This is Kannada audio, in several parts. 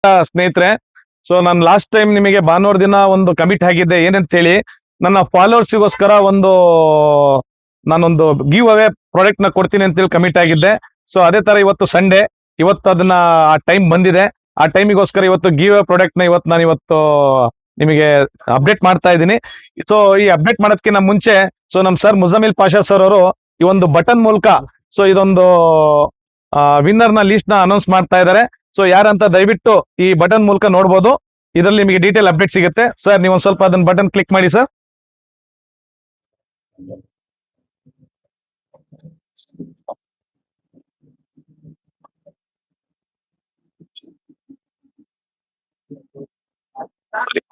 ಸ್ನೇಹಿತರೆ, ಸೊ ನಾನು ಲಾಸ್ಟ್ ಟೈಮ್ ನಿಮಗೆ ಭಾನುವಾರ ದಿನ ಒಂದು ಕಮಿಟ್ ಆಗಿದ್ದೆ ಏನಂತ ಹೇಳಿ, ನನ್ನ ಫಾಲೋವರ್ಸಿಗೋಸ್ಕರ ನಾನೊಂದು ಗಿವ್ ಅವೇ ಪ್ರಾಡಕ್ಟ್ ನ ಕೊಡ್ತೀನಿ ಅಂತೇಳಿ ಕಮಿಟ್ ಆಗಿದ್ದೆ. ಸೊ ಅದೇ ತರ ಇವತ್ತು ಸಂಡೇ, ಇವತ್ತು ಅದನ್ನ ಆ ಟೈಮ್ ಬಂದಿದೆ. ಆ ಟೈಮಿಗೋಸ್ಕರ ಇವತ್ತು ಗಿವ್ ಅವೇ ಪ್ರಾಡಕ್ಟ್ ನ ಇವತ್ತು ನಿಮಗೆ ಅಪ್ಡೇಟ್ ಮಾಡ್ತಾ ಇದ್ದೀನಿ. ಸೊ ಈ ಅಪ್ಡೇಟ್ ಮಾಡೋದಕ್ಕಿಂತ ಮುಂಚೆ ನಮ್ ಸರ್ ಮುಜಮಿಲ್ ಪಾಷಾ ಸರ್ ಅವರು ಈ ಒಂದು ಬಟನ್ ಮೂಲಕ ಇದೊಂದು ವಿನ್ನರ್ ನ ಲಿಸ್ಟ್ ನ ಅನೌನ್ಸ್ ಮಾಡ್ತಾ ಇದ್ದಾರೆ. ಸೊ ಯಾರಂತ ದಯವಿಟ್ಟು ಈ ಬಟನ್ ಮೂಲಕ ನೋಡಬಹುದು. ಇದರಲ್ಲಿ ನಿಮಗೆ ಡೀಟೇಲ್ ಅಪ್ಡೇಟ್ ಸಿಗುತ್ತೆ. ಸರ್ ನೀವು ಒಂದ್ ಸ್ವಲ್ಪ ಅದನ್ನ ಬಟನ್ ಕ್ಲಿಕ್ ಮಾಡಿ ಸರ್.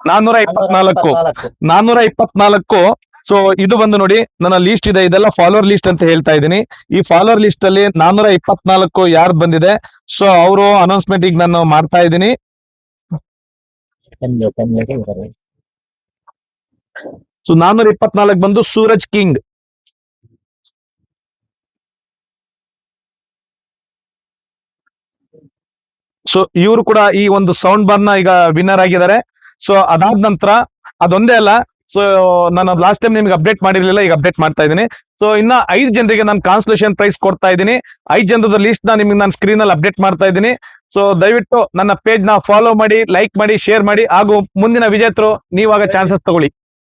ನಾನ್ನೂರ ಇಪ್ಪತ್ನಾಲ್ಕು. ಸೊ ಇದು ಬಂದು ನೋಡಿ ನನ್ನ ಲೀಸ್ಟ್ ಇದೆ, ಇದೆಲ್ಲ ಫಾಲೋವರ್ ಲಿಸ್ಟ್ ಅಂತ ಹೇಳ್ತಾ ಇದ್ದೀನಿ. ಈ ಫಾಲೋವರ್ ಲಿಸ್ಟ್ ಅಲ್ಲಿ 424 ಯಾರು ಬಂದಿದೆ, ಸೊ ಅವರು ಅನೌನ್ಸ್ಮೆಂಟ್ ಈಗ ನಾನು ಮಾಡ್ತಾ ಇದ್ದೀನಿ. ಸೊ 424 ಬಂದು ಸೂರಜ್ ಕಿಂಗ್. ಸೊ ಇವರು ಕೂಡ ಈ ಒಂದು ಸೌಂಡ್ ಬಾರ್ ನ ಈಗ ವಿನ್ನರ್ ಆಗಿದ್ದಾರೆ. ಸೊ ಅದಾದ ನಂತರ ಅದೊಂದೇ ಅಲ್ಲ, ಸೊ ನಾನು ಲಾಸ್ಟ್ ಟೈಮ್ ನಿಮ್ಗೆ ಅಪ್ಡೇಟ್ ಮಾಡಿರ್ಲಿಲ್ಲ, ಈಗ ಅಪ್ಡೇಟ್ ಮಾಡ್ತಾ ಇದ್ದೀನಿ. ಸೊ ಇನ್ನ 5 ಜನರಿಗೆ ನಾನು ಕಾನ್ಸಲೇಷನ್ ಪ್ರೈಸ್ ಕೊಡ್ತಾ ಇದ್ದೀನಿ. 5 ಜನರದ ಲಿಸ್ಟ್ ನ ನಿಮ್ಗೆ ನಾನು ಸ್ಕ್ರೀನ್ ಅಲ್ಲಿ ಅಪ್ಡೇಟ್ ಮಾಡ್ತಾ ಇದ್ದೀನಿ. ಸೊ ದಯವಿಟ್ಟು ನನ್ನ ಪೇಜ್ ನ ಫಾಲೋ ಮಾಡಿ, ಲೈಕ್ ಮಾಡಿ, ಶೇರ್ ಮಾಡಿ, ಹಾಗೂ ಮುಂದಿನ ವಿಜೇತರು ನೀವಾಗ ಚಾನ್ಸಸ್ ತಗೊಳ್ಳಿ.